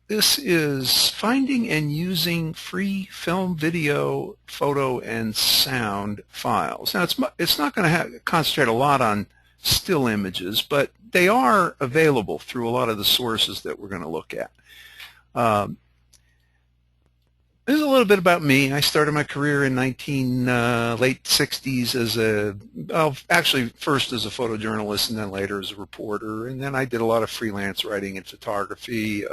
This is finding and using free film, video, photo, and sound files. Now, it's not going to concentrate a lot on still images, but they are available through a lot of the sources that we're going to look at. Um, This is a little bit about me. I started my career in late 60s as actually first as a photojournalist and then later as a reporter. And then I did a lot of freelance writing and photography.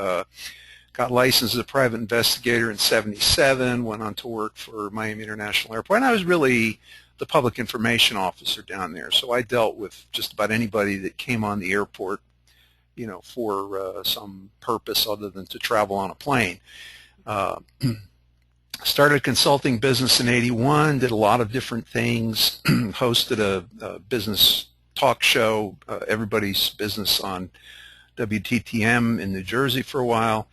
Got licensed as a private investigator in '77, went on to work for Miami International Airport. And I was really the public information officer down there. So I dealt with just about anybody that came on the airport, for some purpose other than to travel on a plane. Uh, Started a consulting business in '81, did a lot of different things, hosted a business talk show, Everybody's Business on WTTM in New Jersey for a while.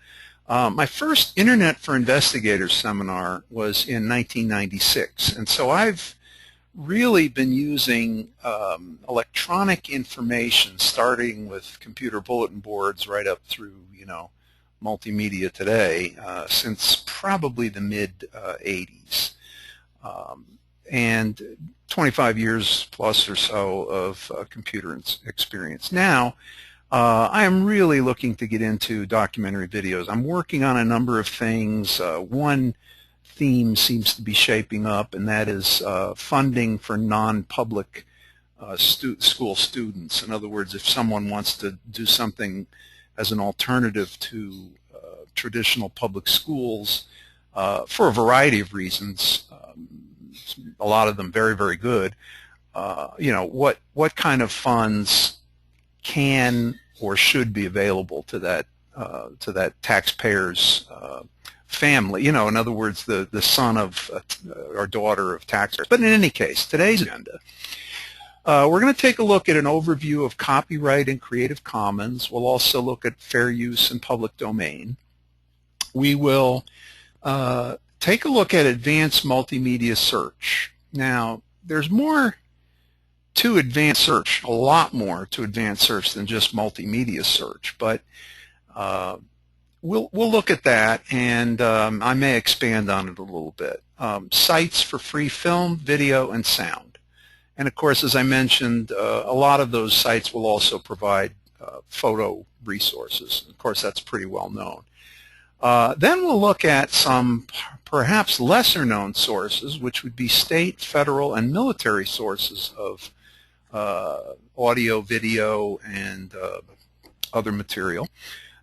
My first Internet for Investigators seminar was in 1996, and so I've really been using electronic information, starting with computer bulletin boards right up through, multimedia today, since probably the mid-'80s. And 25 years plus or so of computer experience. Now, I am really looking to get into documentary videos. I'm working on a number of things. One theme seems to be shaping up, and that is funding for non-public school students. In other words, if someone wants to do something as an alternative to traditional public schools for a variety of reasons, a lot of them very, very good, what kind of funds can or should be available to that taxpayer's family. In other words, the son of or daughter of taxpayers. But in any case, today's agenda, we're going to take a look at an overview of copyright and Creative Commons. We'll also look at fair use and public domain. We will take a look at advanced multimedia search. Now, there's more to advanced search, a lot more to advanced search than just multimedia search, but we'll look at that, and I may expand on it a little bit. Sites for free film, video, and sound. And of course, as I mentioned, a lot of those sites will also provide photo resources. Of course, that's pretty well known. Then we'll look at some perhaps lesser known sources, which would be state, federal, and military sources of audio, video, and other material.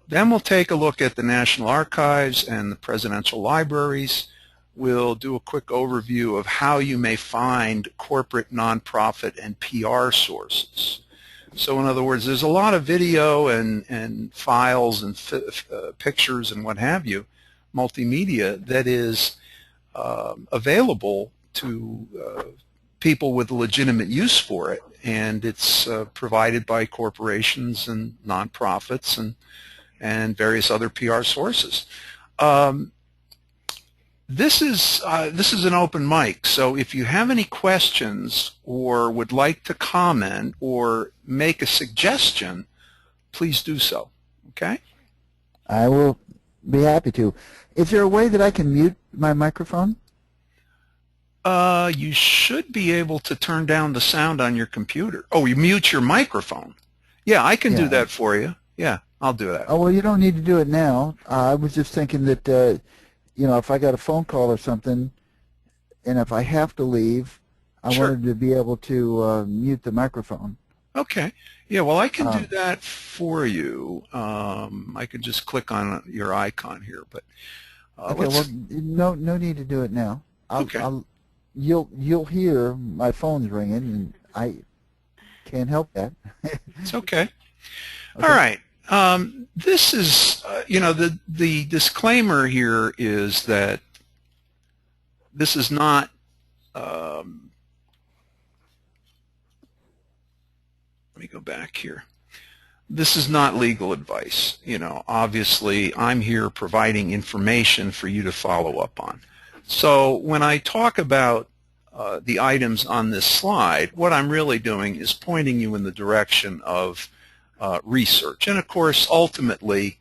Then we'll take a look at the National Archives and the presidential libraries. We'll do a quick overview of how you may find corporate, nonprofit, and PR sources. So in other words, there's a lot of video and files and pictures and what have you, multimedia, that is available to people with legitimate use for it, and it's provided by corporations and nonprofits and various other PR sources. This is an open mic, so if you have any questions or would like to comment or make a suggestion, please do so. Okay? I will be happy to. Is there a way that I can mute my microphone? You should be able to turn down the sound on your computer. Oh, you mute your microphone. Yeah, I can do that for you. Yeah, I'll do that. Oh, well, you don't need to do it now. I was just thinking that if I got a phone call or something, and if I have to leave, I wanted to be able to mute the microphone. Okay. Yeah, well, I can do that for you. I can just click on your icon here, but okay. Well, no need to do it now. Okay. You'll hear my phone's ringing, and I can't help that. It's okay. All right. This is, the disclaimer here is that this is not, let me go back here. This is not legal advice. Obviously, I'm here providing information for you to follow up on. So when I talk about the items on this slide, what I'm really doing is pointing you in the direction of research. And of course, ultimately,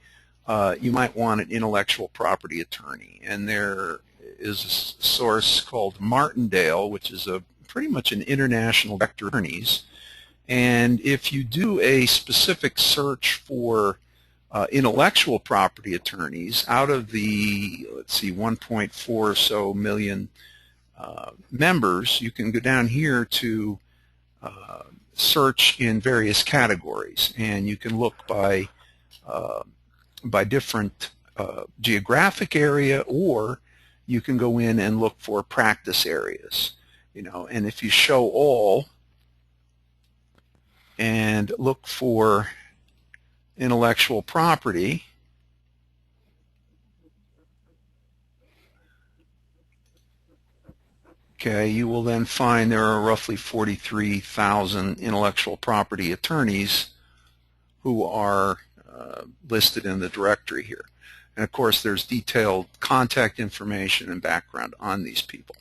you might want an intellectual property attorney. And there is a source called Martindale, which is pretty much an international directory of attorneys. And if you do a specific search for intellectual property attorneys, out of the, let's see, 1.4 or so million members, you can go down here to search in various categories, and you can look by different geographic area, or you can go in and look for practice areas. And if you show all and look for intellectual property, okay, you will then find there are roughly 43,000 intellectual property attorneys who are listed in the directory here. And of course, there's detailed contact information and background on these people.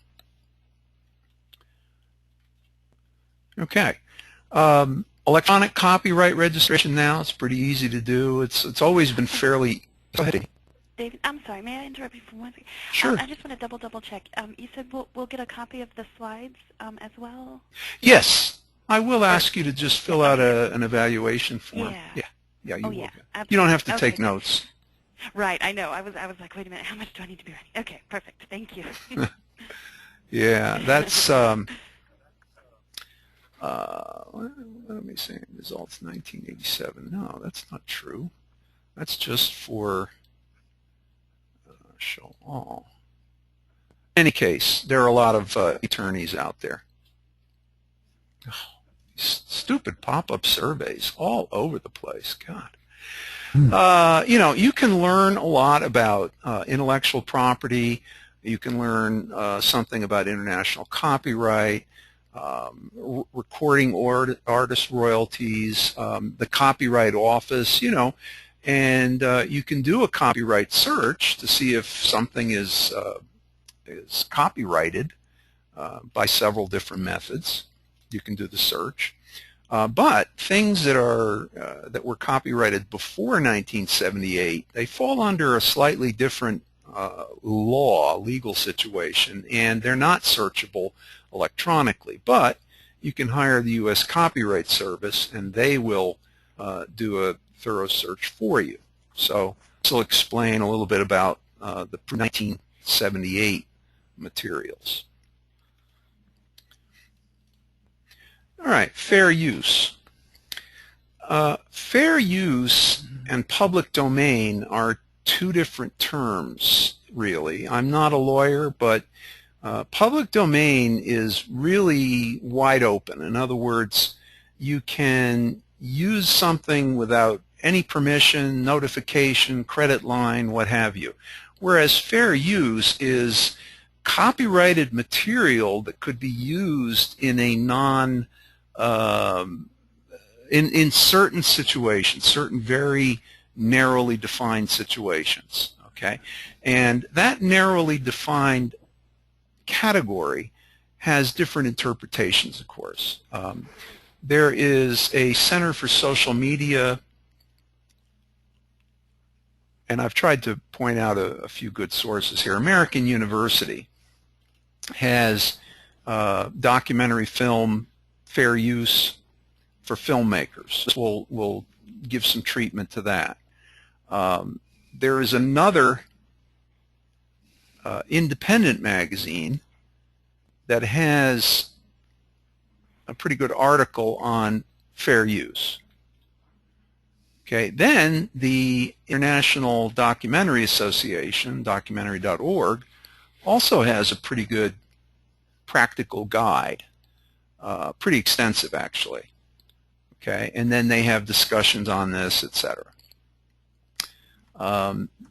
Okay. Electronic copyright registration now, it's pretty easy to do. It's always been fairly... Go ahead. David, I'm sorry, may I interrupt you for 1 second? Sure. I just want to double check. You said we'll get a copy of the slides as well? Yes. I will ask you to just fill out an evaluation form. Yeah, you will. Yeah, you don't have to okay. take notes. Right, I know. I was like, wait a minute, how much do I need to be writing? Okay, perfect. Thank you. Yeah, that's let me see, results 1987. No, that's not true. That's just for show all. In any case, there are a lot of attorneys out there. Oh, stupid pop-up surveys all over the place. God. You can learn a lot about intellectual property. You can learn something about international copyright, recording artist royalties, the Copyright Office, and you can do a copyright search to see if something is copyrighted by several different methods. You can do the search. But things that were copyrighted before 1978, they fall under a slightly different legal situation, and they're not searchable electronically. But you can hire the U.S. Copyright Service, and they will do a thorough search for you. So this will explain a little bit about the 1978 materials. All right, fair use. Fair use and public domain are two different terms, really. I'm not a lawyer, but public domain is really wide open. In other words, you can use something without any permission, notification, credit line, what have you. Whereas fair use is copyrighted material that could be used in a in certain situations, certain very narrowly defined situations, okay? And that narrowly defined category has different interpretations, of course. There is a Center for Social Media, and I've tried to point out a few good sources here. American University has documentary film fair use for filmmakers. We'll give some treatment to that. There is another independent magazine that has a pretty good article on fair use. Okay, then the International Documentary Association, documentary.org, also has a pretty good practical guide, pretty extensive actually. Okay, and then they have discussions on this, etc.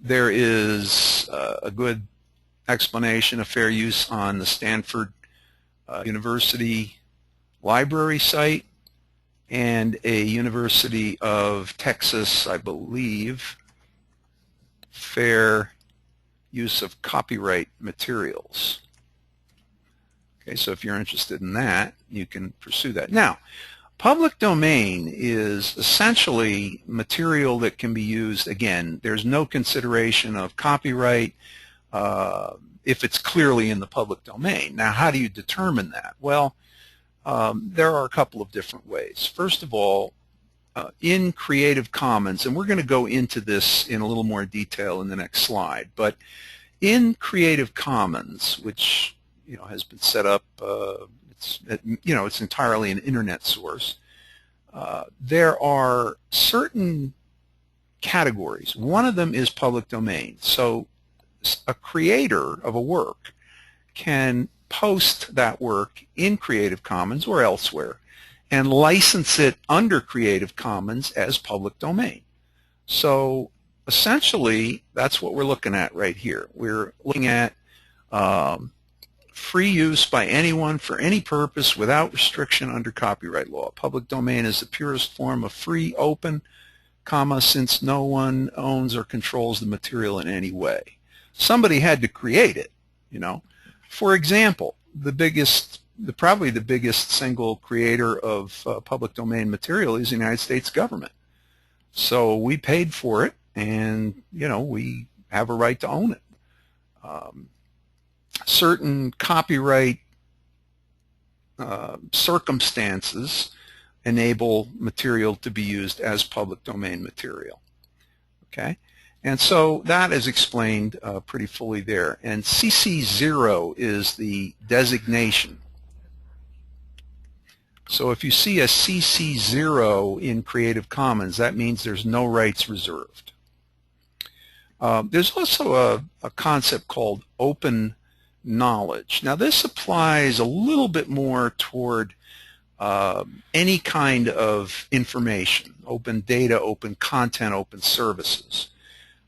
There is a good explanation of fair use on the Stanford University library site and a University of Texas, I believe, fair use of copyright materials. Okay, so if you're interested in that, you can pursue that. Now, Public domain is essentially material that can be used. Again, there's no consideration of copyright if it's clearly in the public domain. Now, how do you determine that? Well, there are a couple of different ways. First of all, in Creative Commons, and we're going to go into this in a little more detail in the next slide, but in Creative Commons, which has been set up, it's entirely an internet source. There are certain categories. One of them is public domain. So a creator of a work can post that work in Creative Commons or elsewhere and license it under Creative Commons as public domain. So essentially, that's what we're looking at right here. We're looking at free use by anyone for any purpose without restriction under copyright law. Public domain is the purest form of free, open, since no one owns or controls the material in any way. Somebody had to create it, For example, probably the biggest single creator of public domain material is the United States government. So we paid for it, and we have a right to own it. Certain copyright circumstances enable material to be used as public domain material. Okay, and so that is explained pretty fully there. And CC0 is the designation. So if you see a CC0 in Creative Commons, that means there's no rights reserved. There's also a concept called open knowledge. Now this applies a little bit more toward any kind of information, open data, open content, open services.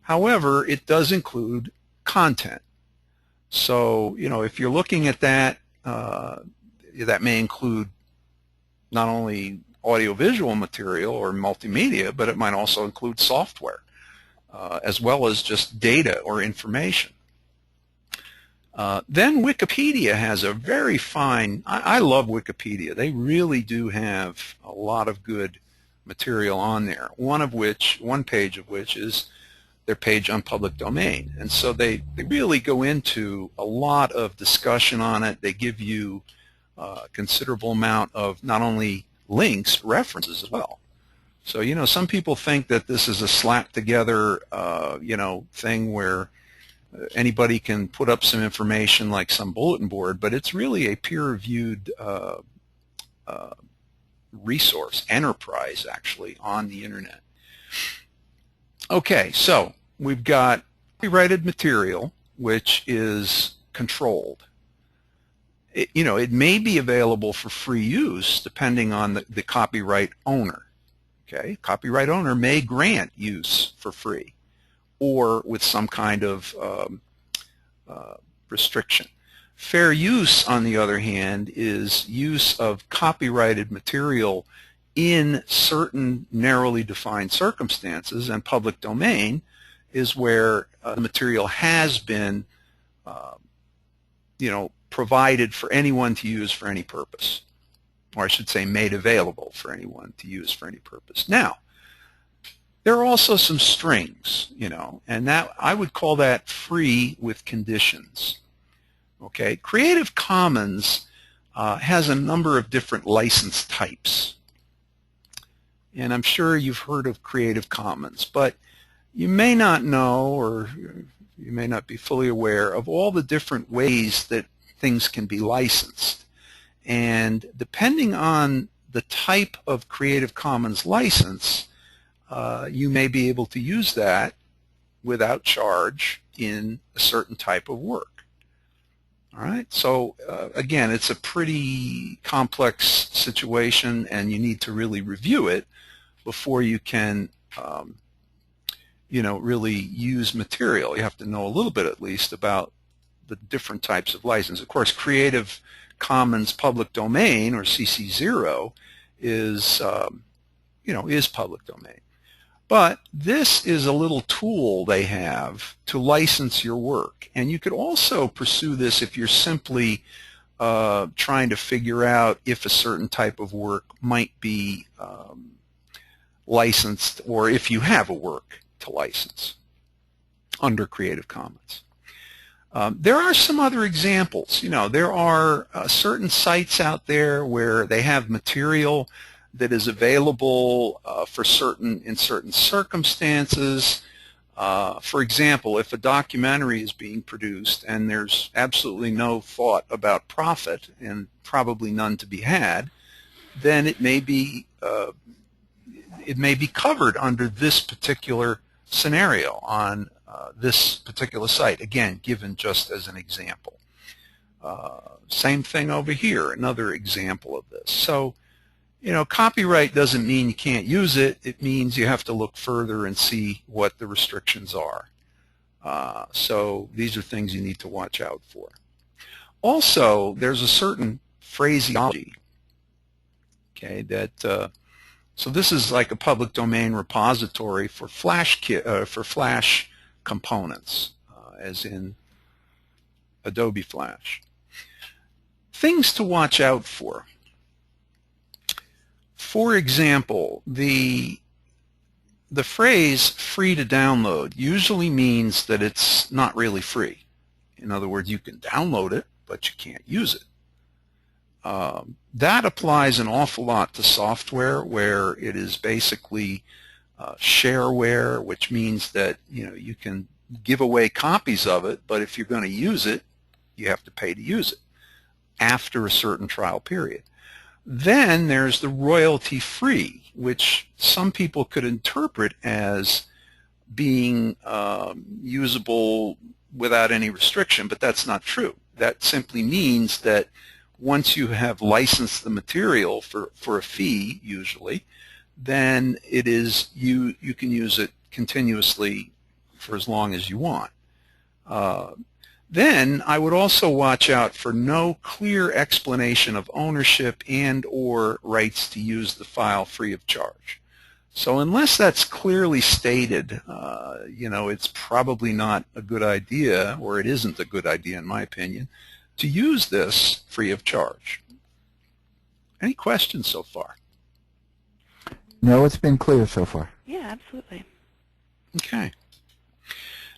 However, it does include content. So, if you're looking at that, that may include not only audiovisual material or multimedia, but it might also include software, as well as just data or information. Then Wikipedia has a very fine, I love Wikipedia. They really do have a lot of good material on there, one page of which is their page on public domain. And so they really go into a lot of discussion on it. They give you a considerable amount of not only links, references as well. So, some people think that this is a slap together, thing where anybody can put up some information like some bulletin board, but it's really a peer-reviewed resource, enterprise actually, on the internet. Okay, so we've got copyrighted material, which is controlled. It may be available for free use depending on the copyright owner. Okay, copyright owner may grant use for free or with some kind of restriction. Fair use, on the other hand, is use of copyrighted material in certain narrowly defined circumstances, and public domain is where the material has been provided for anyone to use for any purpose, or I should say made available for anyone to use for any purpose. Now, there are also some strings, and that I would call that free with conditions. Okay, Creative Commons has a number of different license types. And I'm sure you've heard of Creative Commons, but you may not know, or you may not be fully aware of all the different ways that things can be licensed. And depending on the type of Creative Commons license, you may be able to use that without charge in a certain type of work. All right, so again, it's a pretty complex situation, and you need to really review it before you can, really use material. You have to know a little bit, at least, about the different types of license. Of course, Creative Commons public domain, or CC0, is, is public domain. But this is a little tool they have to license your work. And you could also pursue this if you're simply trying to figure out if a certain type of work might be licensed, or if you have a work to license under Creative Commons. There are some other examples. There are certain sites out there where they have material that is available in certain circumstances. For example, if a documentary is being produced and there's absolutely no thought about profit, and probably none to be had, then it may be covered under this particular scenario on this particular site, again, given just as an example. Same thing over here, another example of this. So, copyright doesn't mean you can't use it. It means you have to look further and see what the restrictions are. So these are things you need to watch out for. Also, there's a certain phraseology, okay, that so this is like a public domain repository for Flash components, as in Adobe Flash. Things to watch out for. For example, the phrase "free to download" usually means that it's not really free. In other words, you can download it, but you can't use it. That applies an awful lot to software where it is basically shareware, which means that you can give away copies of it, but if you're going to use it, you have to pay to use it after a certain trial period. Then there's the royalty-free, which some people could interpret as being usable without any restriction, but that's not true. That simply means that once you have licensed the material for a fee, usually, then it is you can use it continuously for as long as you want. Then I would also watch out for no clear explanation of ownership and or rights to use the file free of charge. So unless that's clearly stated, it's probably not a good idea, or it isn't a good idea in my opinion, to use this free of charge. Any questions so far? No, it's been clear so far. Yeah, absolutely. Okay.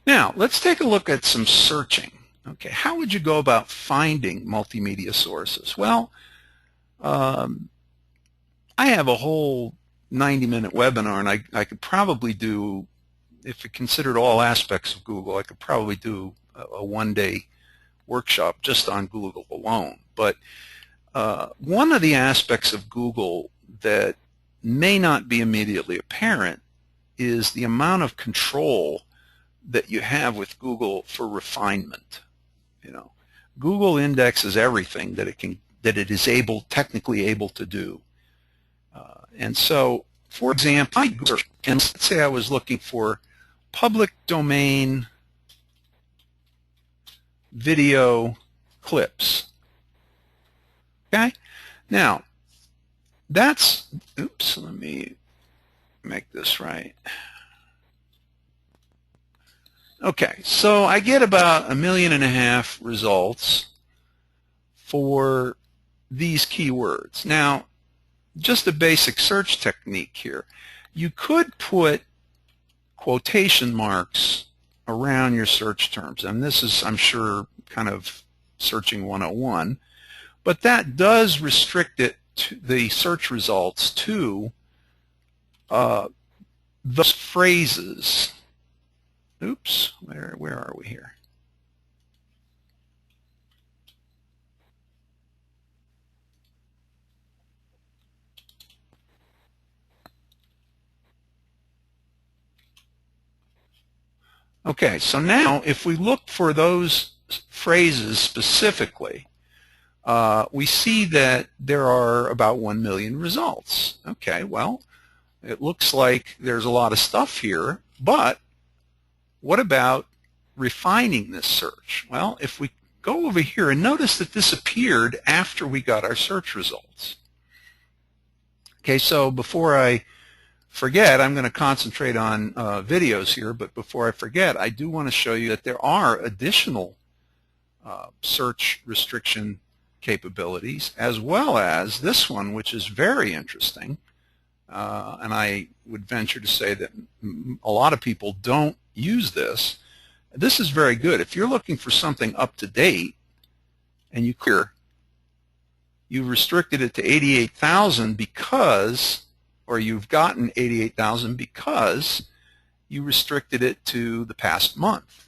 Now, let's take a look at some searching. Okay, how would you go about finding multimedia sources? Well, I have a whole 90-minute webinar, and I could probably do, if it considered all aspects of Google, I could probably do a one-day workshop just on Google alone. But one of the aspects of Google that may not be immediately apparent is the amount of control that you have with Google for refinement. Google indexes everything that it is technically able to do. And so, for example, and let's say I was looking for public domain video clips. Okay? Now, that's, oops, let me make this right. Okay, so I get about 1.5 million results for these keywords. Now, just a basic search technique here. You could put quotation marks around your search terms, and this is, I'm sure, kind of searching 101, but that does restrict it to the search results to those phrases. Oops, where are we here? Okay, so now if we look for those phrases specifically, we see that there are about 1 million results. Okay, well, it looks like there's a lot of stuff here, but what about refining this search? Well, if we go over here and notice that this appeared after we got our search results. Okay, so before I forget, I'm going to concentrate on videos here, but before I forget, I do want to show you that there are additional search restriction capabilities, as well as this one, which is very interesting. And I would venture to say that a lot of people don't use this. This is very good. If you're looking for something up to date and you've restricted it to 88,000 because, or you've gotten 88,000 because you restricted it to the past month.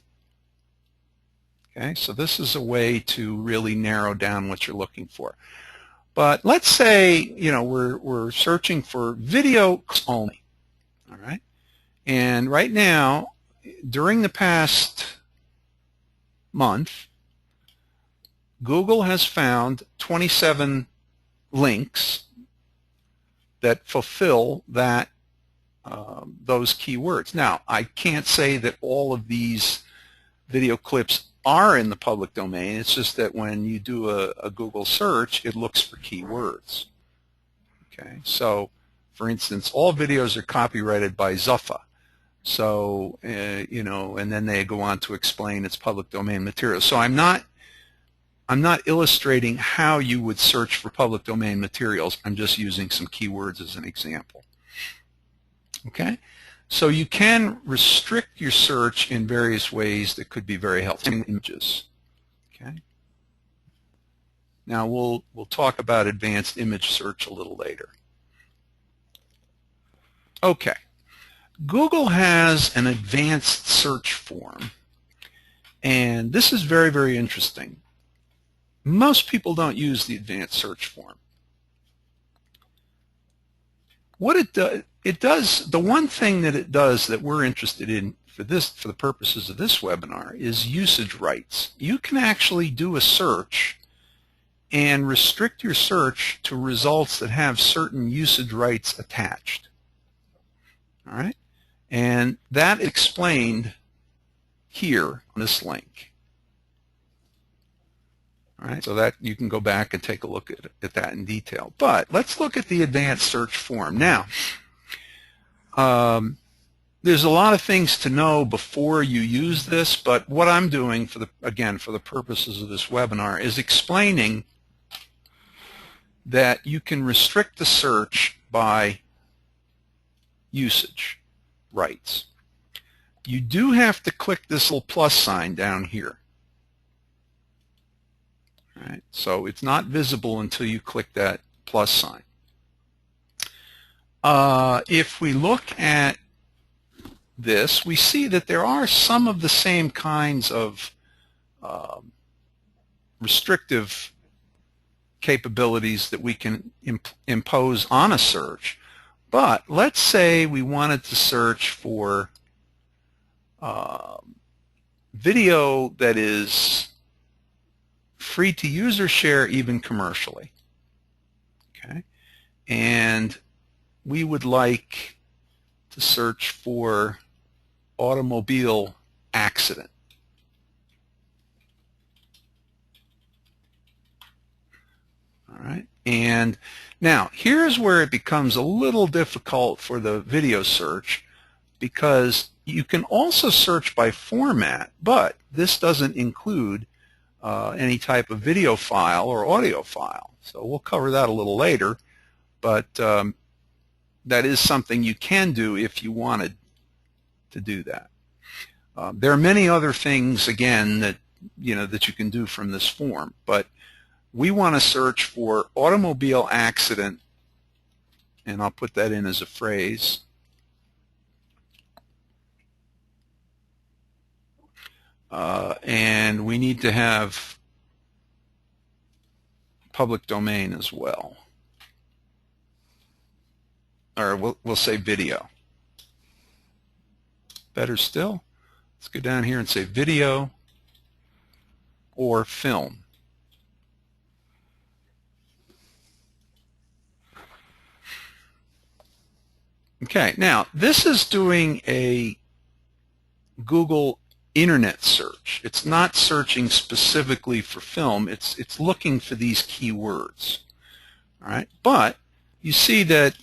Okay, so this is a way to really narrow down what you're looking for. But let's say, we're searching for video only, all right? And right now, during the past month, Google has found 27 links that fulfill that those keywords. Now, I can't say that all of these video clips are in the public domain. It's just that when you do a Google search, it looks for keywords. Okay, so for instance, all videos are copyrighted by Zuffa. So, and then they go on to explain it's public domain material. So I'm not illustrating how you would search for public domain materials. I'm just using some keywords as an example. Okay? So you can restrict your search in various ways that could be very helpful. Images. Okay? Now we'll talk about advanced image search a little later. Okay. Google has an advanced search form, and this is very, very interesting. Most people don't use the advanced search form. What it does, the one thing that it does that we're interested in for the purposes of this webinar is usage rights. You can actually do a search and restrict your search to results that have certain usage rights attached. All right? And that explained here on this link. All right, so that you can go back and take a look at that in detail. But let's look at the advanced search form. Now, there's a lot of things to know before you use this, but what I'm doing for the purposes of this webinar is explaining that you can restrict the search by usage rights. You do have to click this little plus sign down here. All right, so it's not visible until you click that plus sign. If we look at this, we see that there are some of the same kinds of restrictive capabilities that we can impose on a search. But let's say we wanted to search for video that is free to use or share even commercially. Okay, and we would like to search for automobile accident. All right, and now here's where it becomes a little difficult for the video search, because you can also search by format, but this doesn't include any type of video file or audio file. So we'll cover that a little later, but that is something you can do if you wanted to do that. There are many other things, again, that you can do from this form, but we want to search for automobile accident, and I'll put that in as a phrase. And we need to have public domain as well. Or we'll say video. Better still, let's go down here and say video or film. Okay, now this is doing a Google Internet search. It's not searching specifically for film. It's looking for these keywords. All right, but you see that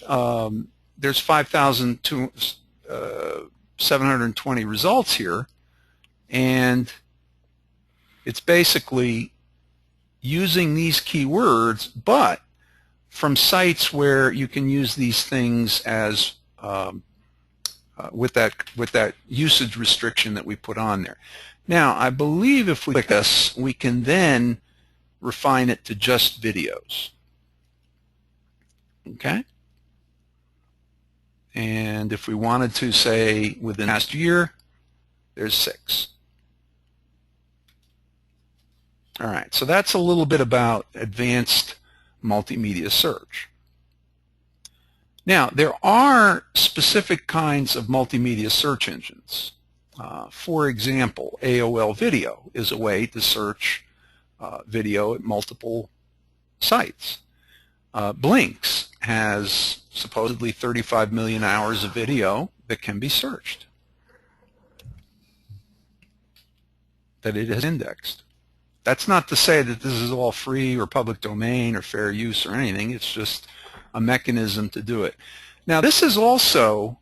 there's 5,720 results here, and it's basically using these keywords, but from sites where you can use these things as with that usage restriction that we put on there. Now, I believe if we click this, we can then refine it to just videos. Okay? And if we wanted to say within the last year, there's 6. All right, so that's a little bit about advanced multimedia search. Now, there are specific kinds of multimedia search engines. For example, AOL Video is a way to search video at multiple sites. Blinks has supposedly 35 million hours of video that can be searched, that it has indexed. That's not to say that this is all free or public domain or fair use or anything. It's just a mechanism to do it. Now, this is also,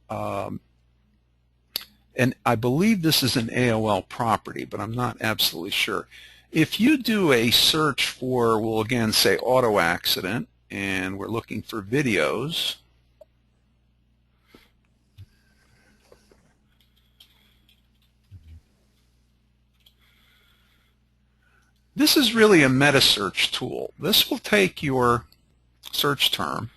and I believe this is an AOL property, but I'm not absolutely sure. If you do a search for, we'll again say auto accident, and we're looking for videos, this is really a meta search tool. This will take your search term.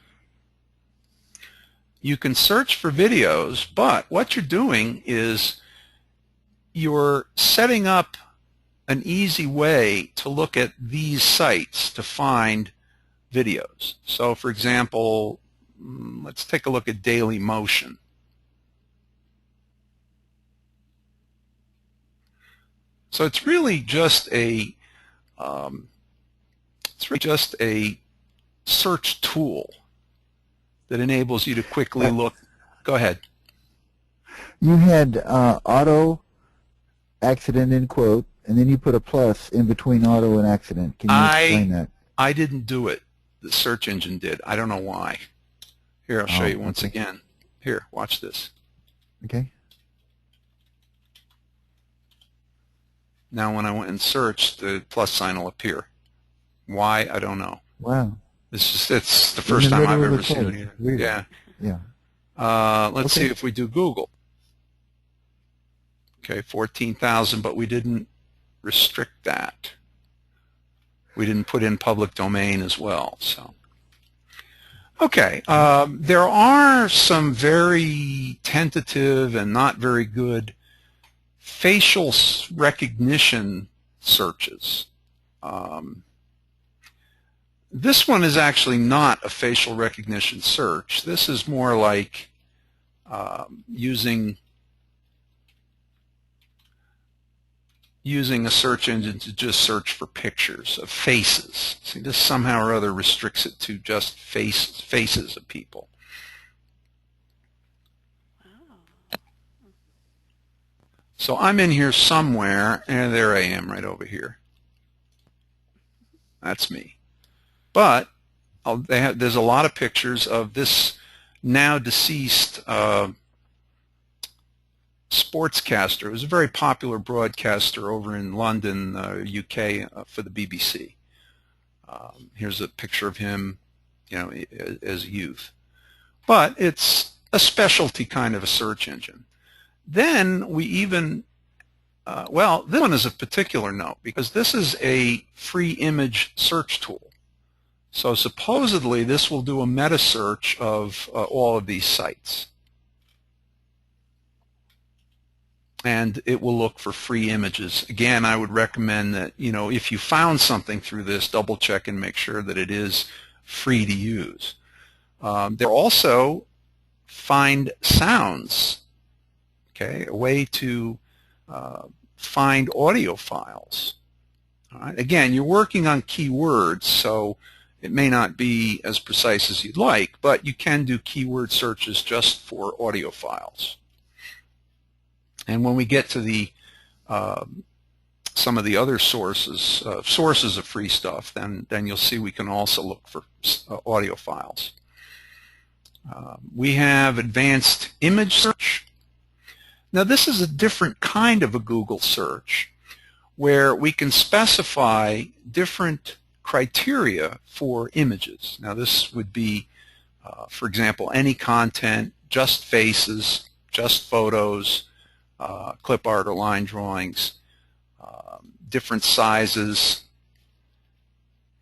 You can search for videos, but what you're doing is you're setting up an easy way to look at these sites to find videos. So, for example, let's take a look at Daily Motion. So it's really just a search tool that enables you to quickly look. Go ahead. You had auto accident in quote, and then you put a plus in between auto and accident. Can you explain that? I didn't do it. The search engine did. I don't know why. Here, I'll show you once again. Here, watch this. Okay. Now when I went and searched, the plus sign will appear. Why? I don't know. Wow. It's the first time I've ever seen it. Really? Yeah. Yeah. Let's see if we do Google. Okay, 14,000, but we didn't restrict that. We didn't put in public domain as well. So, okay, there are some very tentative and not very good facial recognition searches. This one is actually not a facial recognition search. This is more like using a search engine to just search for pictures of faces. See, this somehow or other restricts it to just faces of people. Wow. So I'm in here somewhere, and there I am right over here. That's me. But there's a lot of pictures of this now deceased sportscaster. He was a very popular broadcaster over in London, UK, for the BBC. Here's a picture of him, as a youth. But it's a specialty kind of a search engine. Then we even, well, this one is of particular note because this is a free image search tool. So supposedly this will do a meta search of all of these sites. And it will look for free images. Again, I would recommend that, if you found something through this, double check and make sure that it is free to use. There also find sounds, okay, a way to find audio files. All right. Again, you're working on keywords, so it may not be as precise as you'd like, but you can do keyword searches just for audio files. And when we get to the some of the other sources of free stuff, then you'll see we can also look for audio files. We have advanced image search. Now this is a different kind of a Google search where we can specify different criteria for images. Now this would be, for example, any content, just faces, just photos, clip art or line drawings, different sizes,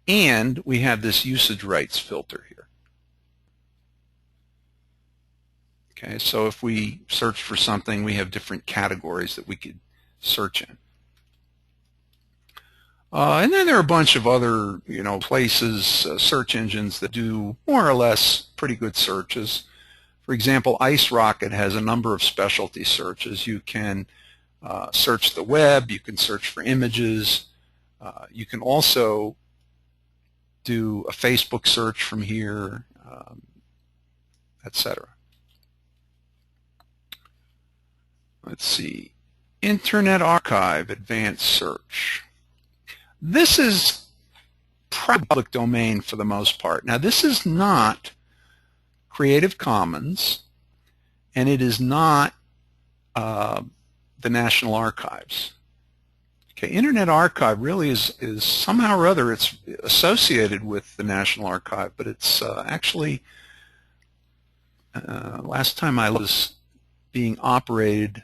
and we have this usage rights filter here. Okay, so if we search for something, we have different categories that we could search in. And then there are a bunch of other, places, search engines that do more or less pretty good searches. For example, Ice Rocket has a number of specialty searches. You can search the web, you can search for images, you can also do a Facebook search from here, etc. Let's see, Internet Archive Advanced Search. This is public domain for the most part. Now this is not Creative Commons, and it is not the National Archives. Okay, Internet Archive really is somehow or other it's associated with the National Archive, but it's actually last time I was being operated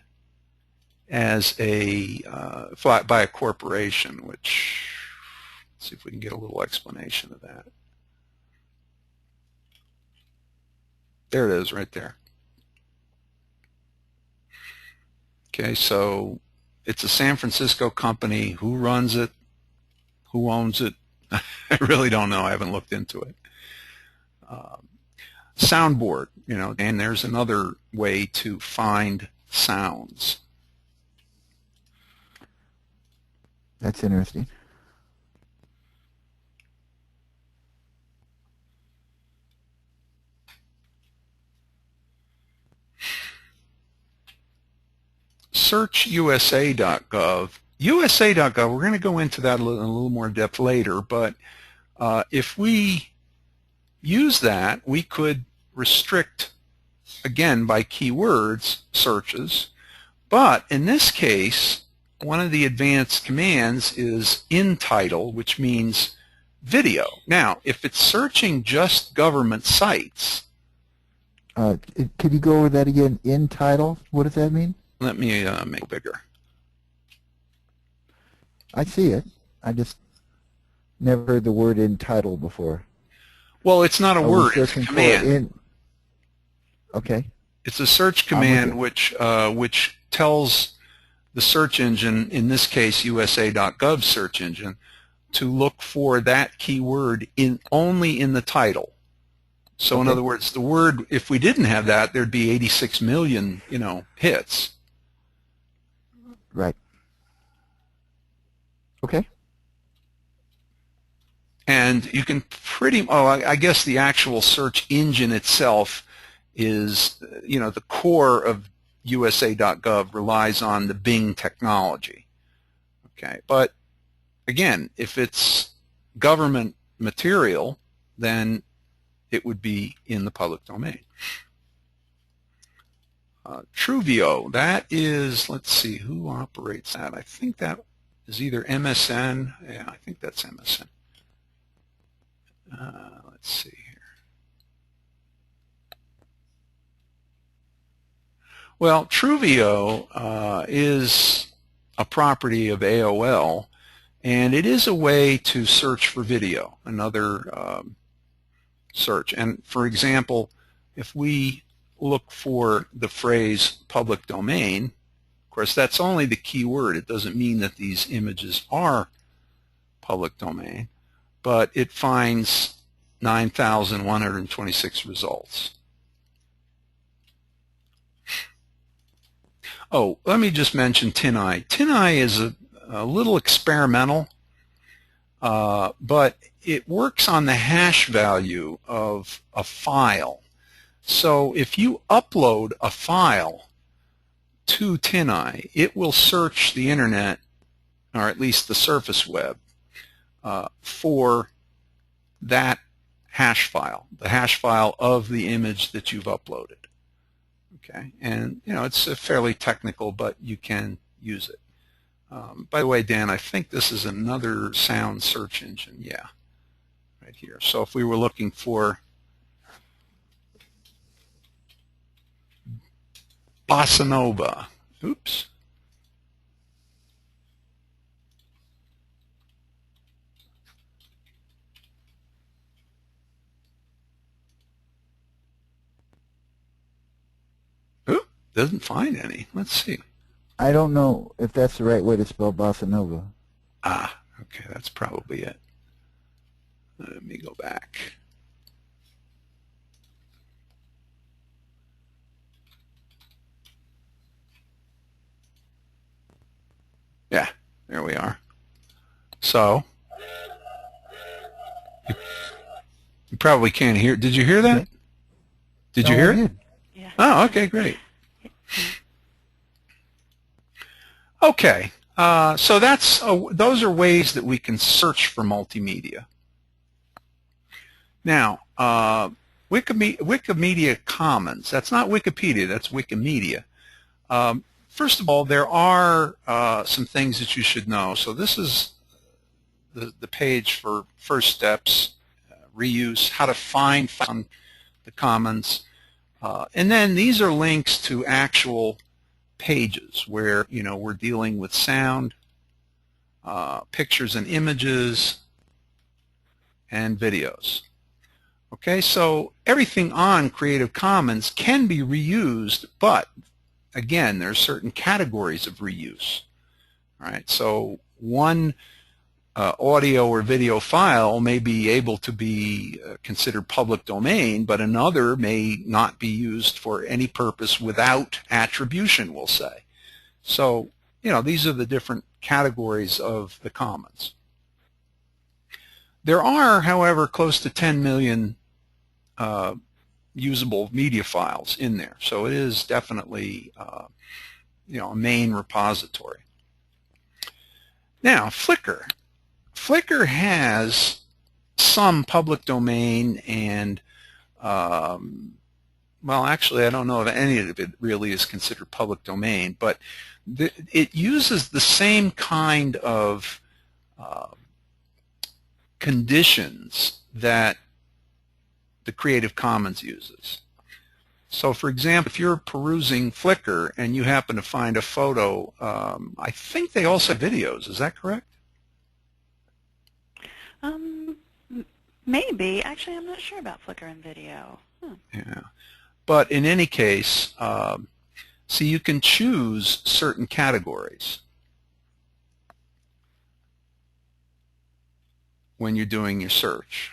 as by a corporation, which let's see if we can get a little explanation of that. There it is right there. Okay, so it's a San Francisco company. Who runs it? Who owns it? I really don't know. I haven't looked into it. Soundboard, and there's another way to find sounds. That's interesting. Search USA.gov. USA.gov, we're going to go into that in a little more depth later, but if we use that, we could restrict, again, by keywords searches, but in this case, one of the advanced commands is in title, which means video. Now, if it's searching just government sites. Could you go over that again? In title? What does that mean? Let me make it bigger. I see it. I just never heard the word in title before. Well, it's not a word, it's a command. Okay. It's a search command which tells the search engine, in this case USA.gov search engine, to look for that keyword only in the title. So okay. In other words, the word, if we didn't have that, there'd be 86 million, hits. Right. Okay. And you can I guess the actual search engine itself is, the core of USA.gov relies on the Bing technology. Okay, but again, if it's government material, then it would be in the public domain. Truvio, that is, let's see, who operates that? I think that is either MSN. Yeah, I think that's MSN. Let's see here. Well, Truvio is a property of AOL, and it is a way to search for video, another search. And for example, if we look for the phrase public domain, of course that's only the keyword. It doesn't mean that these images are public domain, but it finds 9,126 results. Oh, let me just mention TinEye. TinEye is a little experimental, but it works on the hash value of a file. So if you upload a file to TinEye, it will search the internet, or at least the surface web, for that hash file, the hash file of the image that you've uploaded. Okay, and it's fairly technical, but you can use it. By the way, Dan, I think this is another sound search engine. Yeah. right here. So if we were looking for bossa nova, oops. Oop, doesn't find any. Let's see. I don't know if that's the right way to spell bossa nova. Ah, okay, that's probably it. Let me go back. Yeah, there we are. So, you probably can't hear. Did you hear that? Did you hear it? Yeah. Oh, okay, great. Okay, so those are ways that we can search for multimedia. Now, Wikimedia Commons, that's not Wikipedia, that's Wikimedia. First of all, there are some things that you should know. So this is the page for first steps, reuse, how to find the commons. And then these are links to actual pages where, you know, we're dealing with sound, pictures and images, and videos. Okay, so everything on Creative Commons can be reused, but again, there are certain categories of reuse. All right, so one audio or video file may be able to be considered public domain, but another may not be used for any purpose without attribution, we'll say. So, you know, these are the different categories of the commons. There are, however, close to 10 million usable media files in there, so it is definitely you know, a main repository. Now, Flickr. Flickr has some public domain and well, actually, I don't know if any of it really is considered public domain, but it uses the same kind of conditions that the Creative Commons uses. So, for example, if you're perusing Flickr and you happen to find a photo, I think they also have videos. Is that correct? Maybe. Actually, I'm not sure about Flickr and video. Yeah. But in any case, see, you can choose certain categories when you're doing your search.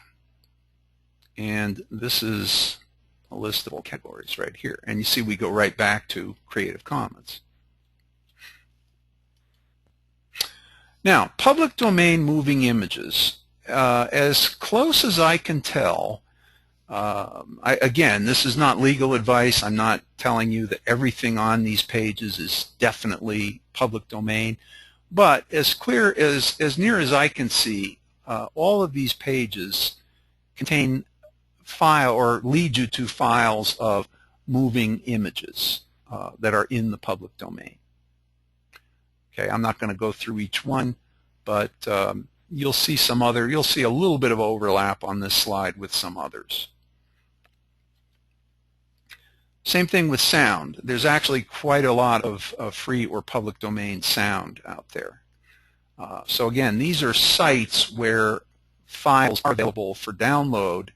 And this is a list of all categories right here. And you see we go right back to Creative Commons. Now, public domain moving images. As close as I can tell, again, this is not legal advice. I'm not telling you that everything on these pages is definitely public domain. But as near as I can see, all of these pages contain file or lead you to files of moving images that are in the public domain. Okay, I'm not going to go through each one, but you'll see you'll see a little bit of overlap on this slide with some others. Same thing with sound. There's actually quite a lot of free or public domain sound out there. So again, these are sites where files are available for download,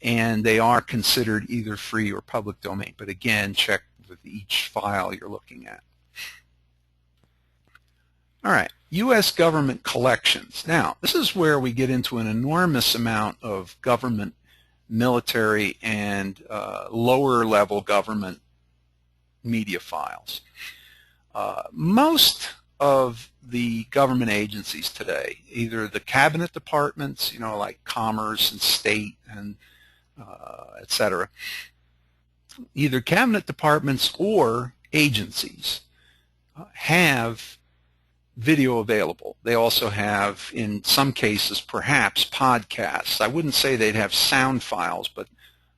and they are considered either free or public domain. But again, check with each file you're looking at. All right, U.S. government collections. Now, this is where we get into an enormous amount of government, military, and lower-level government media files. Most of the government agencies today, either the cabinet departments, you know, like Commerce and State and etc., either cabinet departments or agencies have video available. They also have, in some cases, perhaps podcasts. I wouldn't say they'd have sound files, but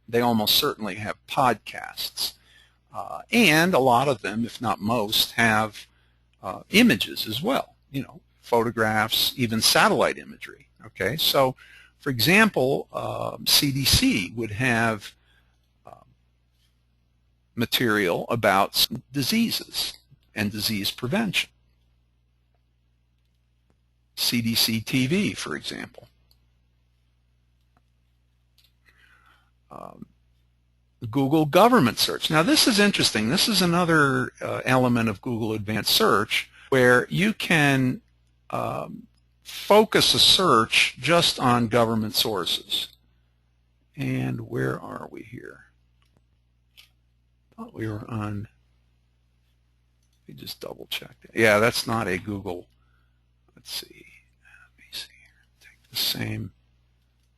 they almost certainly have podcasts. And a lot of them, if not most, have images as well, you know, photographs, even satellite imagery. Okay, so For example, CDC would have material about diseases and disease prevention. CDC TV, for example. Google government search. Now this is interesting. This is another element of Google Advanced Search where you can focus a search just on government sources. And where are we here? Thought we were on, let me just double check that. Yeah, that's not a Google. Let's see. Let me see here. Take the same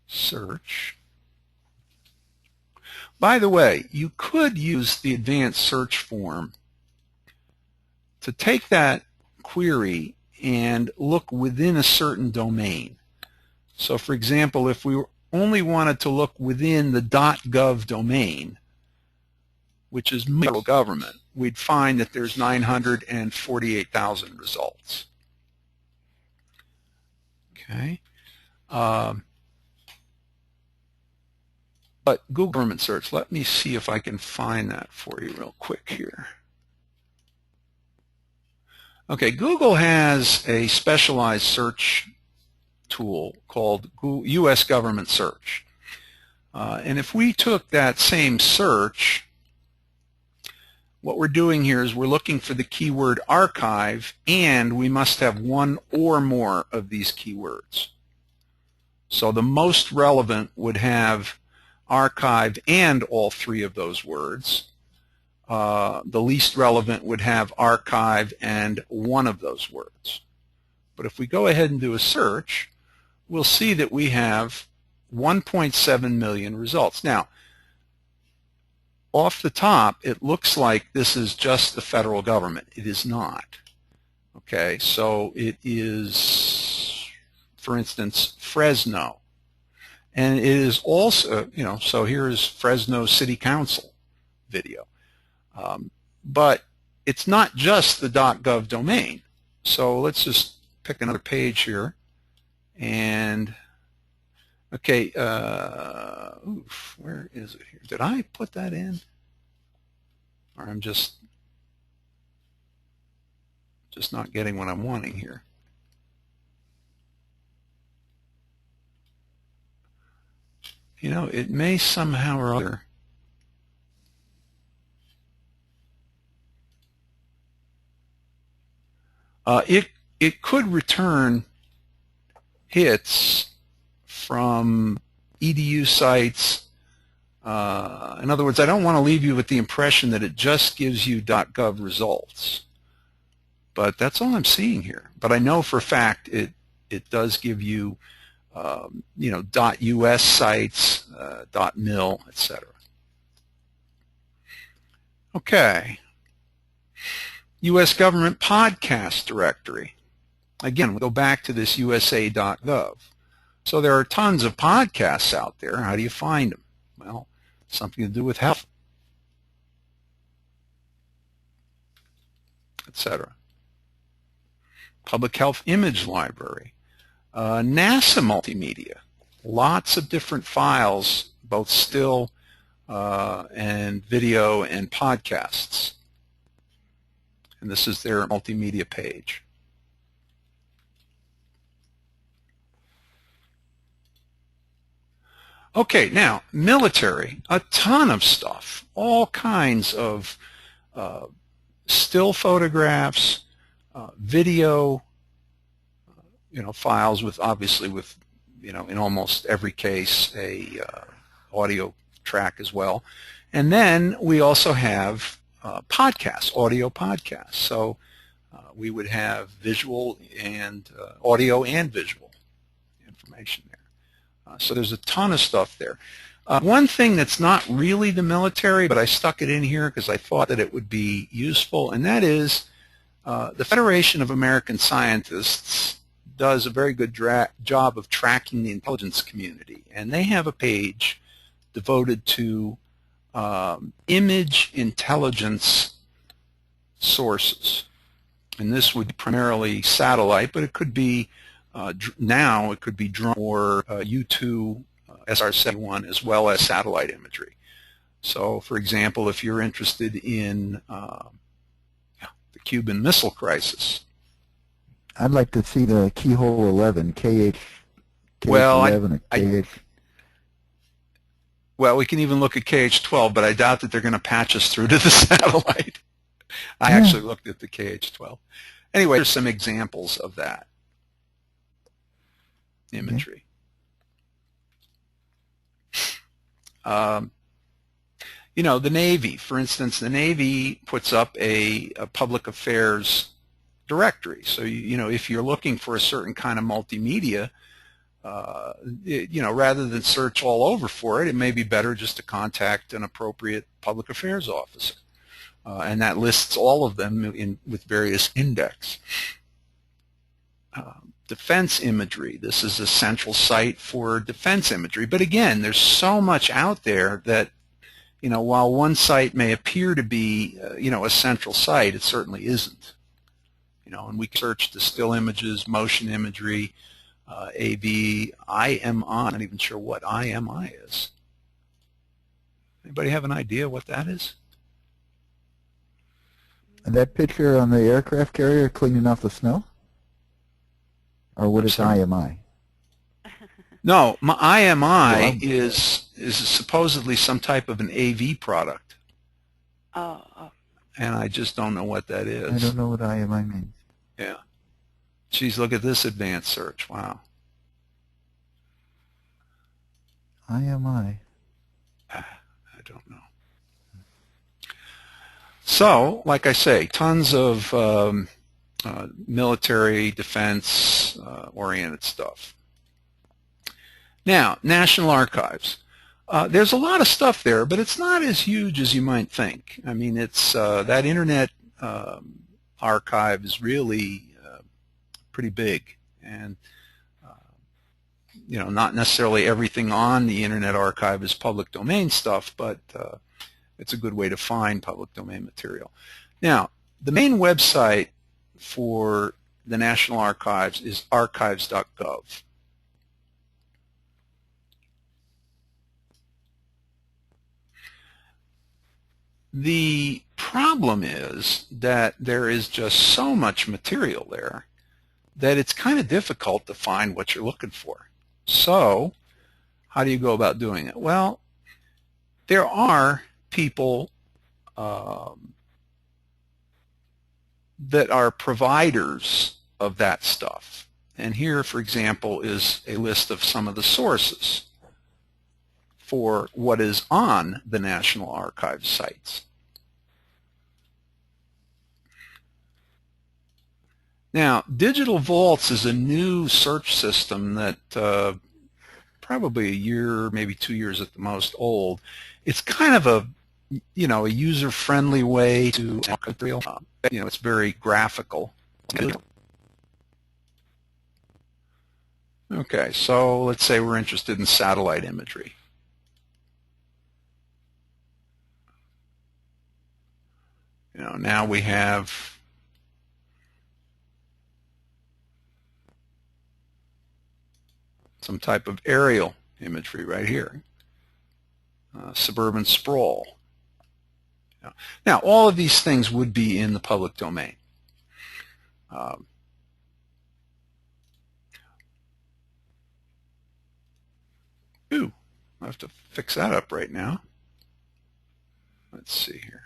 search. By the way, you could use the advanced search form to take that query and look within a certain domain. So for example, if we only wanted to look within the .gov domain, which is federal government, we'd find that there's 948,000 results. Okay. But Google government search, let me see if I can find that for you real quick here. Okay, Google has a specialized search tool called U.S. Government Search. And if we took that same search, what we're doing here is we're looking for the keyword archive, and we must have one or more of these keywords. So the most relevant would have archive and all three of those words. The least relevant would have archive and one of those words. But if we go ahead and do a search, we'll see that we have 1.7 million results. Now, off the top, it looks like this is just the federal government. It is not. Okay, so it is, for instance, Fresno. And it is also, so here is Fresno City Council video. But it's not just the .gov domain. So let's just pick another page here. And, okay, where is it here? Did I put that in? Or I'm just not getting what I'm wanting here. It may somehow or other. It could return hits from edu sites. In other words, I don't want to leave you with the impression that it just gives you .gov results. But that's all I'm seeing here. But I know for a fact it does give you .us sites, .mil, etc. Okay. U.S. Government Podcast Directory. Again, we go back to this USA.gov. So there are tons of podcasts out there. How do you find them? Well, something to do with health, etc. Public Health Image Library. NASA Multimedia. Lots of different files, both still and video and podcasts. And this is their multimedia page. Okay, now, military, a ton of stuff, all kinds of still photographs, video, files with, obviously with, in almost every case, a audio track as well. And then we also have podcasts, audio podcasts. So we would have visual and audio and visual information there. So there's a ton of stuff there. One thing that's not really the military, but I stuck it in here because I thought that it would be useful, and that is the Federation of American Scientists does a very good job of tracking the intelligence community, and they have a page devoted to image intelligence sources. And this would be primarily satellite, but it could be Now it could be drone or U2 SR-71 as well as satellite imagery. So, for example, if you're interested in the Cuban Missile Crisis. I'd like to see the Keyhole 11, Well, KH11 or KH. Well, we can even look at KH-12, but I doubt that they're going to patch us through to the satellite. I actually looked at the KH-12. Anyway, there's some examples of that imagery. You know, the Navy, for instance, the Navy puts up a public affairs directory. So, you know, if you're looking for a certain kind of multimedia, you know, rather than search all over for it, it may be better just to contact an appropriate public affairs officer. And that lists all of them with various index. Defense imagery. This is a central site for defense imagery. But again, there's so much out there that, you know, while one site may appear to be, you know, a central site, it certainly isn't. You know, and we can search the still images, motion imagery, AV, IMI. I'm not even sure what IMI is. Anybody have an idea what that is? That picture on the aircraft carrier cleaning off the snow? Or what is IMI? No, IMI is supposedly some type of an AV product. Oh. And I just don't know what that is. I don't know what IMI means. Yeah. Geez, look at this advanced search. Wow. IMI. I don't know. So, like I say, tons of military defense oriented stuff. Now, National Archives. There's a lot of stuff there, but it's not as huge as you might think. I mean, it's that Internet archive is really pretty big, and you know, not necessarily everything on the Internet archive is public domain stuff, but it's a good way to find public domain material. Now, the main website for the National Archives is archives.gov. The problem is that there is just so much material there that it's kind of difficult to find what you're looking for. So, how do you go about doing it? Well, there are people that are providers of that stuff. And here, for example, is a list of some of the sources for what is on the National Archives sites. Now, Digital Vaults is a new search system that probably a year, maybe 2 years at the most old. It's kind of a, you know, a user-friendly way to, you know, it's very graphical. Okay, so let's say we're interested in satellite imagery. You know, now we have some type of aerial imagery right here. Suburban sprawl. Now, all of these things would be in the public domain. Ooh, I have to fix that up right now. Let's see here.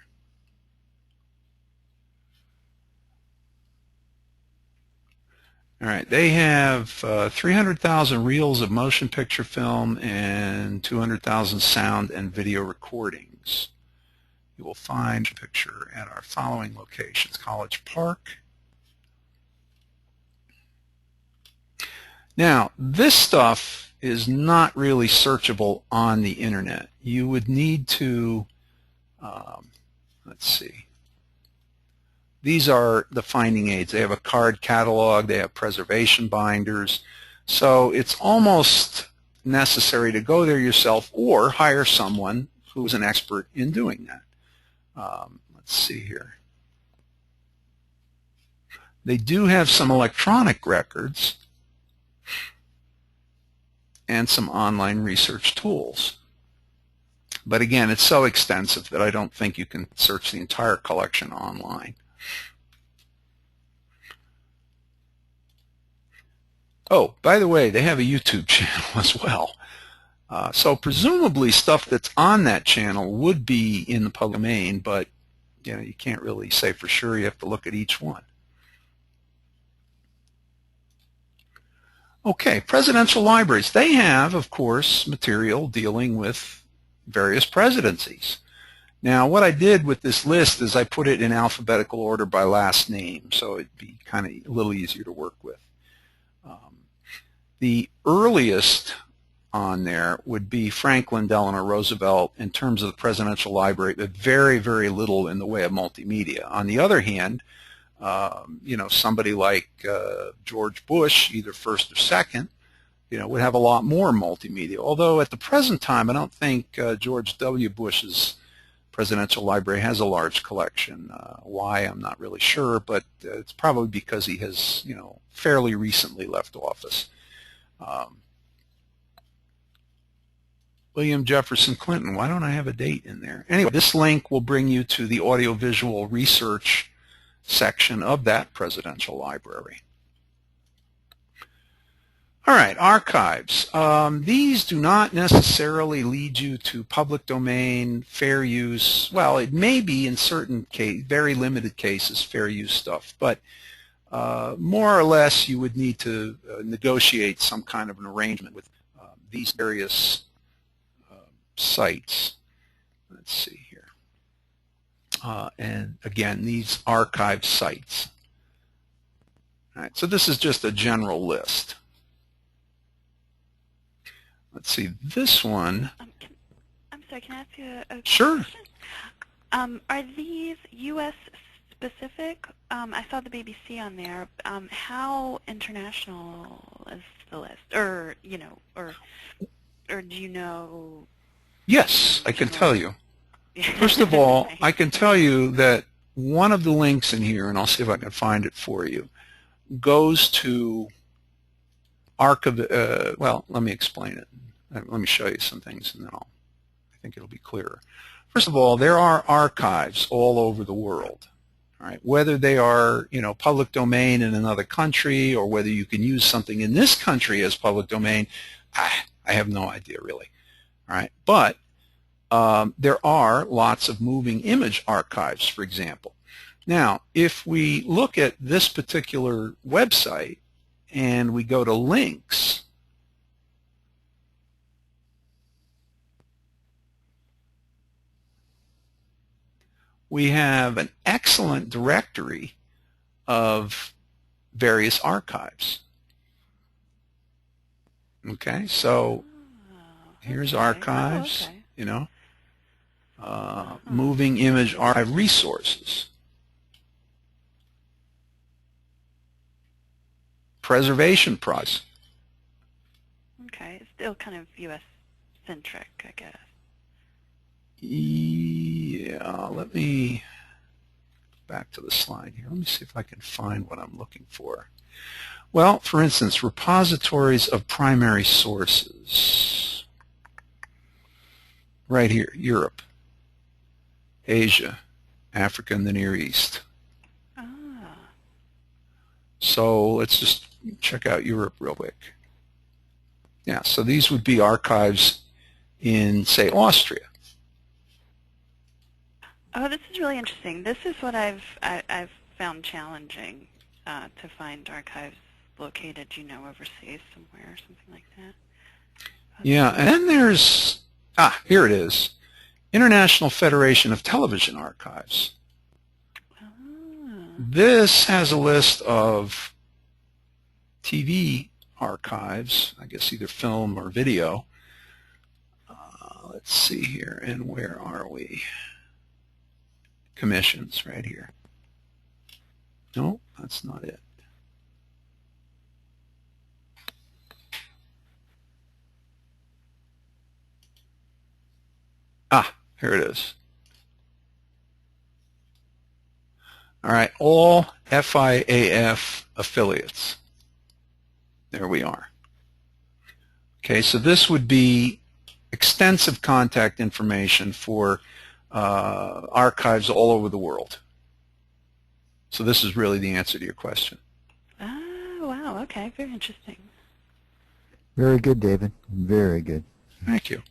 All right, they have 300,000 reels of motion picture film and 200,000 sound and video recordings. You will find a picture at our following locations: College Park. Now, this stuff is not really searchable on the internet. You would need to, let's see. These are the finding aids. They have a card catalog, they have preservation binders. So it's almost necessary to go there yourself or hire someone who's an expert in doing that. Let's see here. They do have some electronic records. and some online research tools. But again, it's so extensive that I don't think you can search the entire collection online. Oh, by the way, they have a YouTube channel as well. So presumably stuff that's on that channel would be in the public domain, but you can't really say for sure. You have to look at each one. Okay, presidential libraries. They have, of course, material dealing with various presidencies. Now, what I did with this list is I put it in alphabetical order by last name, so it'd be kind of a little easier to work with. The earliest on there would be Franklin Delano Roosevelt in terms of the presidential library, but very, very little in the way of multimedia. On the other hand, somebody like George Bush, either first or second, would have a lot more multimedia. Although at the present time, I don't think George W. Bush's presidential library has a large collection. Why, I'm not really sure, but it's probably because he has, fairly recently left office. William Jefferson Clinton, why don't I have a date in there? Anyway, this link will bring you to the audiovisual research section of that presidential library. All right, archives. These do not necessarily lead you to public domain, fair use. Well, it may be in certain very limited cases, fair use stuff, but more or less you would need to negotiate some kind of an arrangement with these various sites. Let's see here. And again, these archive sites. All right, so this is just a general list. Let's see, this one. I'm sorry, can I ask you a Sure. question? Are these U.S. specific? I saw the BBC on there. How international is the list? Or do you know? Yes, I can tell you. First of all, I can tell you that one of the links in here, and I'll see if I can find it for you, goes to well, let me explain it. Let me show you some things, and then I think it'll be clearer. First of all, there are archives all over the world. All right, whether they are, public domain in another country, or whether you can use something in this country as public domain, I have no idea really. All right, but there are lots of moving image archives, for example. Now, if we look at this particular website and we go to links, we have an excellent directory of various archives. Okay, so here's archives, moving image archive resources, preservation process. Okay, it's still kind of U.S. centric, I guess. Yeah, let me back to the slide here. Let me see if I can find what I'm looking for. Well, for instance, repositories of primary sources. Right here, Europe, Asia, Africa, and the Near East. Ah. So let's just check out Europe real quick. Yeah, so these would be archives in, say, Austria. Oh, this is really interesting. This is what I've found challenging to find archives located, overseas somewhere or something like that. Yeah, and then there's, here it is, International Federation of Television Archives. Ah. This has a list of TV archives, I guess either film or video. Let's see here, and where are we? Commissions, right here. No, that's not it. Here it is. All right, all FIAF affiliates. There we are. Okay, so this would be extensive contact information for archives all over the world. So this is really the answer to your question. Oh, wow. Okay, very interesting. Very good, David. Very good. Thank you.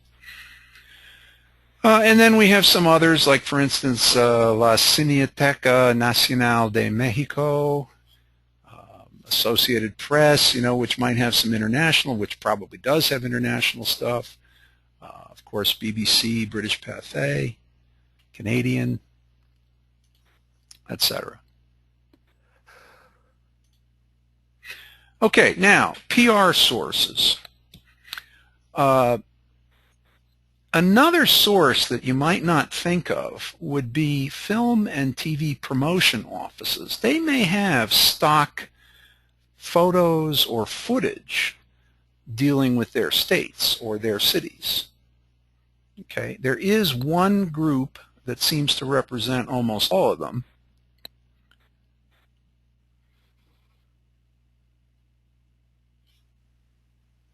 And then we have some others, like, for instance, La Cineteca Nacional de Mexico, Associated Press, which might have some international, which probably does have international stuff. Of course, BBC, British Pathé, Canadian, etc. Okay, now, PR sources. Another source that you might not think of would be film and TV promotion offices. They may have stock photos or footage dealing with their states or their cities. Okay, there is one group that seems to represent almost all of them.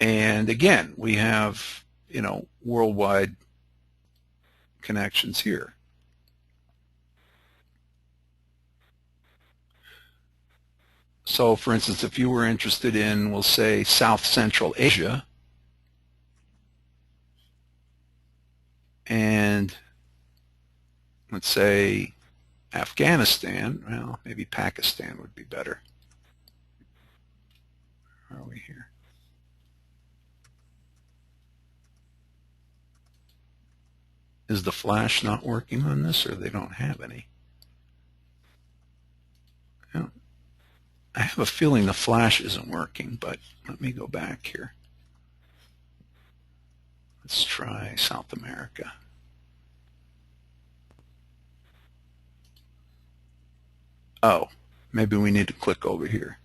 And again, we have, worldwide connections here. So, for instance, if you were interested in, we'll say, South Central Asia, and let's say Afghanistan, well, maybe Pakistan would be better. Where are we here? Is the flash not working on this, or they don't have any? I have a feeling the flash isn't working, but let me go back here. Let's try South America. Oh, maybe we need to click over here.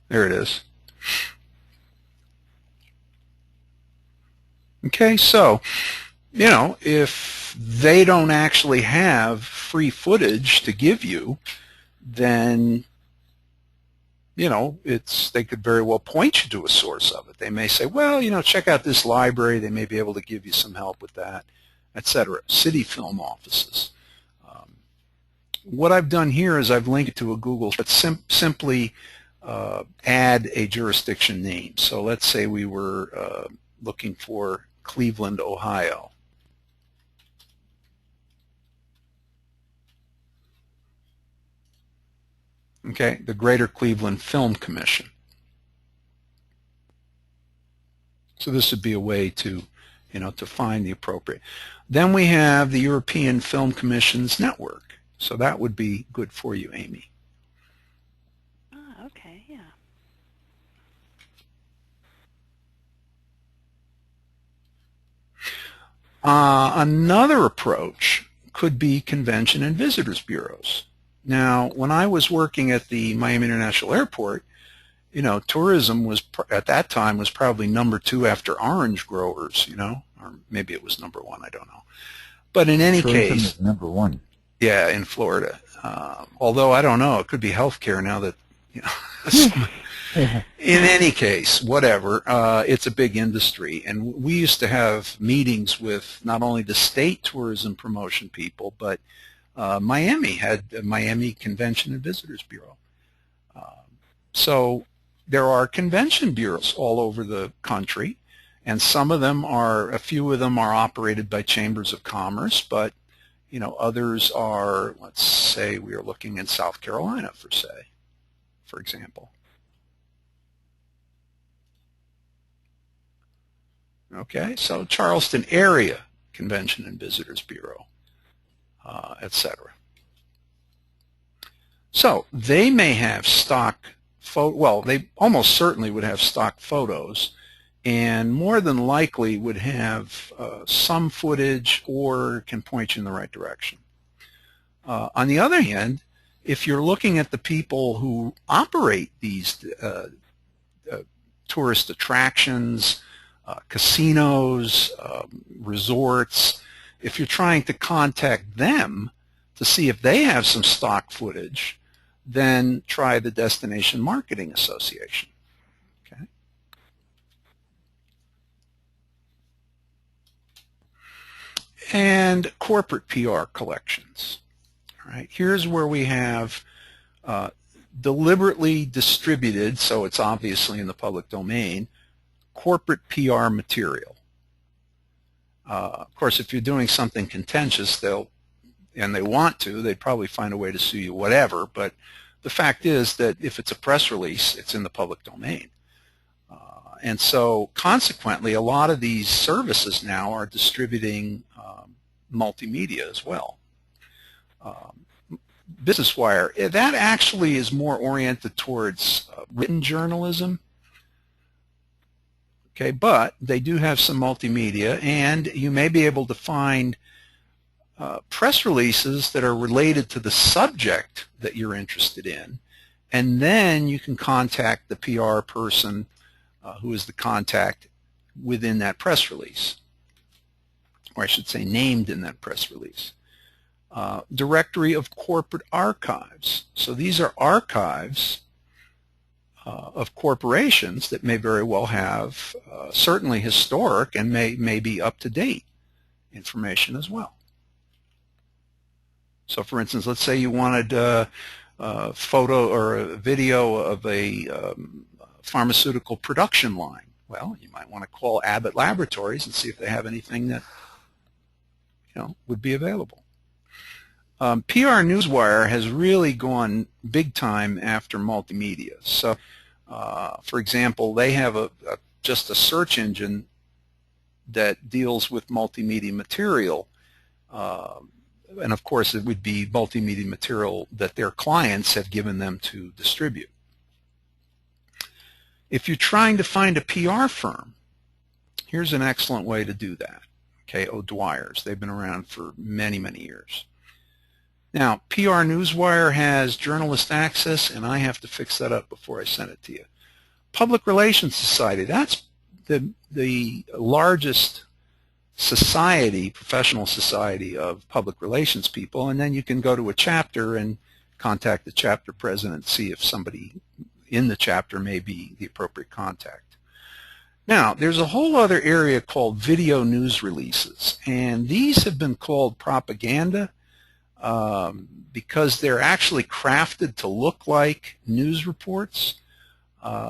There it is. Okay, so, if they don't actually have free footage to give you, then, they could very well point you to a source of it. They may say, well, check out this library. They may be able to give you some help with that, etc. City film offices. What I've done here is I've linked it to a Google, but simply add a jurisdiction name. So let's say we were looking for Cleveland, Ohio. Okay, the Greater Cleveland Film Commission. So this would be a way to, to find the appropriate. Then we have the European Film Commission's network. So that would be good for you, Amy. Okay, yeah. Another approach could be convention and visitors bureaus. Now, when I was working at the Miami International Airport, tourism was, at that time, was probably number 2 after orange growers, or maybe it was number 1, I don't know. But in any Tourism case, is number 1. Yeah, in Florida. Although I don't know, it could be healthcare now that, In any case, whatever, it's a big industry, and we used to have meetings with not only the state tourism promotion people, but Miami had a Miami Convention and Visitors Bureau. So there are convention bureaus all over the country, and a few of them are operated by chambers of commerce, but others are, let's say we are looking in South Carolina, for example. Okay, so Charleston Area Convention and Visitors Bureau, etc. So they may have stock they almost certainly would have stock photos, and more than likely would have some footage or can point you in the right direction. On the other hand, if you're looking at the people who operate these tourist attractions, casinos, resorts, if you're trying to contact them, to see if they have some stock footage, then try the Destination Marketing Association. Okay. And corporate PR collections. All right. Here's where we have deliberately distributed, so it's obviously in the public domain, corporate PR material. Of course, if you're doing something contentious, and they want to, they'd probably find a way to sue you, whatever. But the fact is that if it's a press release, it's in the public domain. And so consequently, a lot of these services now are distributing multimedia as well. Business Wire, that actually is more oriented towards written journalism. Okay, but they do have some multimedia, and you may be able to find press releases that are related to the subject that you're interested in, and then you can contact the PR person who is the contact within that press release, or I should say named in that press release. Directory of corporate archives. So these are archives of corporations that may very well have certainly historic and may be up-to-date information as well. So for instance, let's say you wanted a photo or a video of a pharmaceutical production line. Well, you might want to call Abbott Laboratories and see if they have anything that would be available. PR Newswire has really gone big time after multimedia. So, for example, they have just a search engine that deals with multimedia material. And of course, it would be multimedia material that their clients have given them to distribute. If you're trying to find a PR firm, here's an excellent way to do that. Okay, O'Dwyer's. They've been around for many, many years. Now, PR Newswire has journalist access, and I have to fix that up before I send it to you. Public Relations Society, that's the largest society, professional society of public relations people, and then you can go to a chapter and contact the chapter president, see if somebody in the chapter may be the appropriate contact. Now, there's a whole other area called video news releases, and these have been called propaganda because they're actually crafted to look like news reports.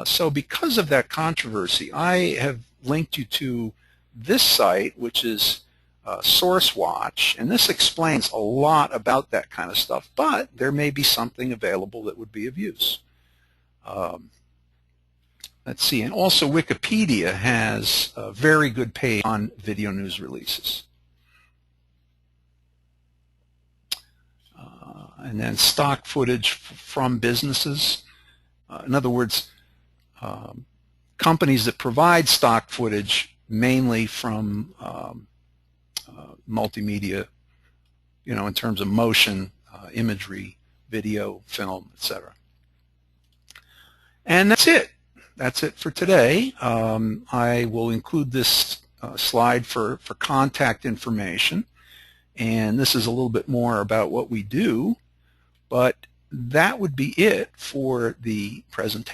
So because of that controversy, I have linked you to this site, which is SourceWatch, and this explains a lot about that kind of stuff, but there may be something available that would be of use. Let's see, and also Wikipedia has a very good page on video news releases. And then stock footage from businesses. In other words, companies that provide stock footage mainly from multimedia, in terms of motion, imagery, video, film, etc. And that's it. That's it for today. I will include this slide for contact information, and this is a little bit more about what we do, but that would be it for the presentation.